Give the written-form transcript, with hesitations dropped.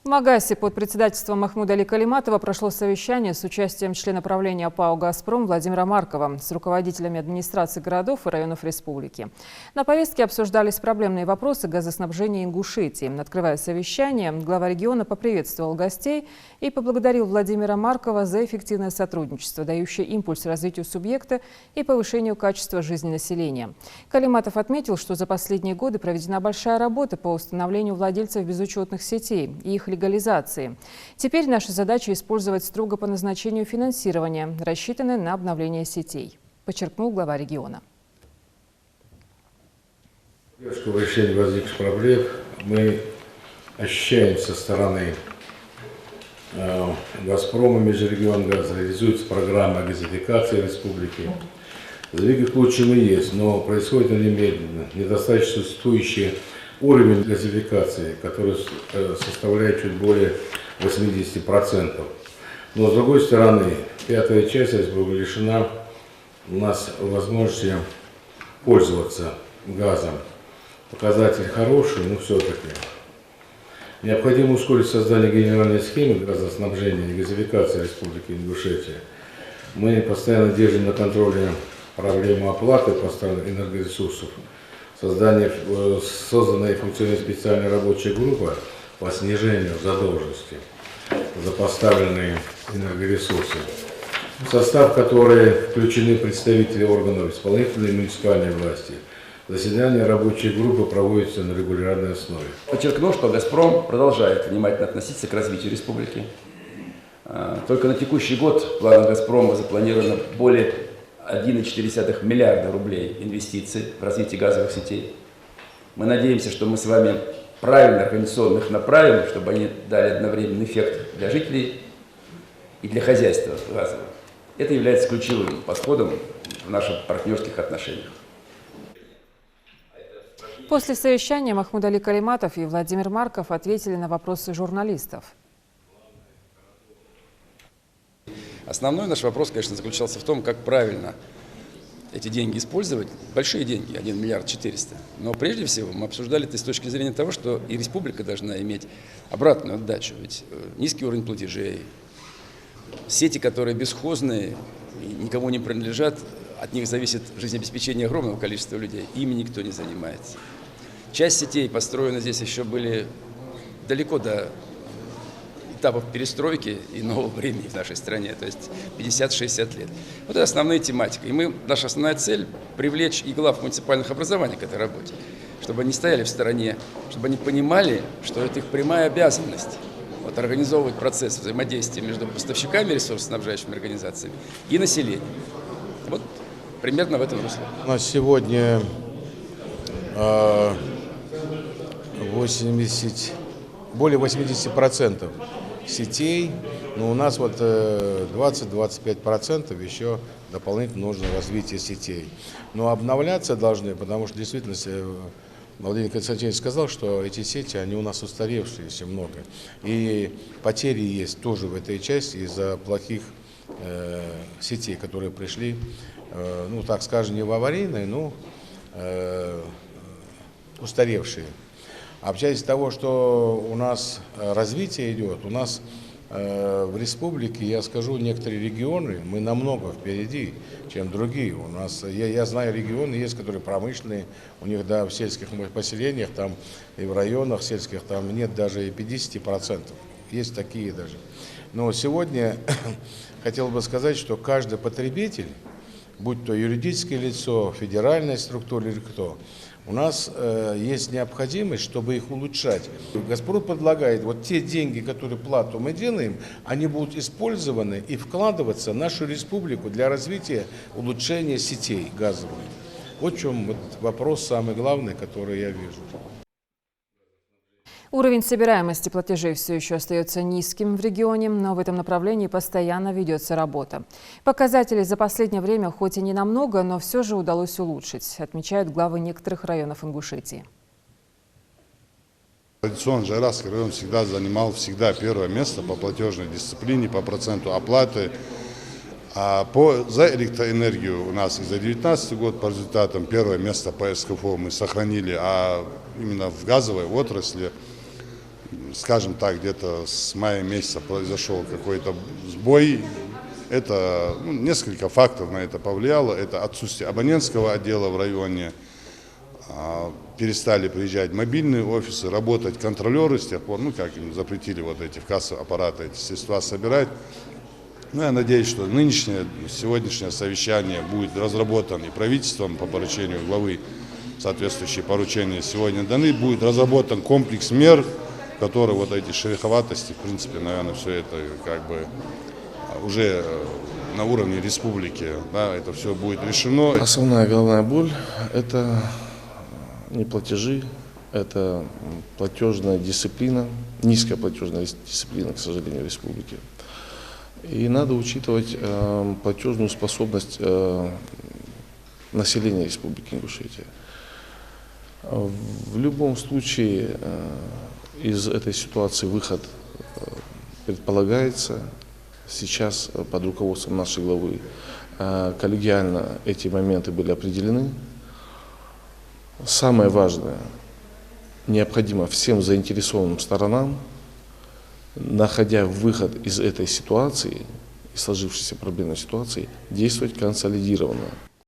В Магасе под председательством Махмуда Али Калиматова прошло совещание с участием члена правления ПАО «Газпром» Владимира Маркова с руководителями администраций городов и районов республики. На повестке обсуждались проблемные вопросы газоснабжения Ингушетии. Открывая совещание, глава региона поприветствовал гостей и поблагодарил Владимира Маркова за эффективное сотрудничество, дающее импульс развитию субъекта и повышению качества жизни населения. Калиматов отметил, что за последние годы проведена большая работа по установлению владельцев безучетных сетей и их легализации. Теперь наша задача использовать строго по назначению финансирования, рассчитанное на обновление сетей, подчеркнул глава региона. В решении возникших проблем мы ощущаем со стороны «Газпрома», Межрегионгаза, реализуется программа газификации республики. Сдвиги к лучшему есть, но происходит они медленно. Недостаточно существующий уровень газификации, который составляет чуть более 80%. Но с другой стороны, пятая часть была лишена у нас возможности пользоваться газом. Показатель хороший, но все-таки. Необходимо ускорить создание генеральной схемы газоснабжения и газификации Республики Ингушетия. Мы постоянно держим на контроле проблему оплаты поставленных энергоресурсов. Созданная и функционирует специальная рабочая группа по снижению задолженности за поставленные энергоресурсы, в состав которой включены представители органов исполнительной и муниципальной власти. Заседания рабочей группы проводятся на регулярной основе. Подчеркну, что «Газпром» продолжает внимательно относиться к развитию республики. Только на текущий год в планах «Газпрома» запланировано более 1,4 миллиарда рублей инвестиций в развитие газовых сетей. Мы надеемся, что мы с вами правильно организационно их направим, чтобы они дали одновременный эффект для жителей и для хозяйства газового. Это является ключевым подходом в наших партнерских отношениях. После совещания Махмуд Али Калиматов и Владимир Марков ответили на вопросы журналистов. Основной наш вопрос, конечно, заключался в том, как правильно эти деньги использовать. Большие деньги, 1 миллиард 400. Но прежде всего мы обсуждали это с точки зрения того, что и республика должна иметь обратную отдачу. Ведь низкий уровень платежей, сети, которые бесхозные и никому не принадлежат, от них зависит жизнеобеспечение огромного количества людей. Ими никто не занимается. Часть сетей построены здесь еще были далеко до этапов перестройки и нового времени в нашей стране, то есть 50-60 лет. Вот это основная тематика. И наша основная цель – привлечь и глав муниципальных образований к этой работе, чтобы они стояли в стороне, чтобы они понимали, что это их прямая обязанность вот, организовывать процесс взаимодействия между поставщиками ресурсоснабжающими организациями и населением. Вот примерно в этом русле. У нас сегодня более 80% сетей, но у нас вот 20-25% еще дополнительно нужно развитие сетей. Но обновляться должны, потому что действительно Владимир Константинович сказал, что эти сети, они у нас устаревшие, если много. И потери есть тоже в этой части из-за плохих сетей, которые пришли, ну так скажем, не в аварийные, но устаревшие. А в части того, что у нас развитие идет, у нас в республике, я скажу, некоторые регионы, мы намного впереди, чем другие. У нас, я знаю, регионы есть, которые промышленные, у них да, в сельских поселениях там, и в районах сельских там нет даже и 50%. Есть такие даже. Но сегодня хотел бы сказать, что каждый потребитель, будь то юридическое лицо, федеральная структура или кто, у нас есть необходимость, чтобы их улучшать. «Газпром» предлагает, вот те деньги, которые плату мы делаем, они будут использованы и вкладываться в нашу республику для развития, улучшения сетей газовых. Вот в чем вот вопрос самый главный, который я вижу. Уровень собираемости платежей все еще остается низким в регионе, но в этом направлении постоянно ведется работа. Показатели за последнее время хоть и не намного, но все же удалось улучшить, отмечают главы некоторых районов Ингушетии. Традиционно Жайракский район всегда занимал первое место по платежной дисциплине, по проценту оплаты. А за электроэнергию у нас и за 2019 год по результатам первое место по СКФО мы сохранили, а именно в газовой отрасли скажем так, где-то с мая месяца произошел какой-то сбой. Это несколько факторов на это повлияло. Это отсутствие абонентского отдела в районе. Перестали приезжать мобильные офисы, работать контролеры с тех пор, как им запретили вот эти в кассовые аппараты эти средства собирать. Я надеюсь, что сегодняшнее совещание будет разработано и правительством по поручению главы, соответствующие поручения сегодня даны, будет разработан комплекс мер, которые вот эти шероховатости, в принципе, наверное, все это как бы уже на уровне республики, да, это все будет решено. Основная головная боль – это не платежи, это платежная дисциплина, низкая платежная дисциплина, к сожалению, в республике. И надо учитывать платежную способность населения Республики Ингушетия. В любом случае из этой ситуации выход предполагается. Сейчас под руководством нашей главы коллегиально эти моменты были определены. Самое важное, необходимо всем заинтересованным сторонам, находя выход из этой ситуации, из сложившейся проблемной ситуации, действовать консолидированно.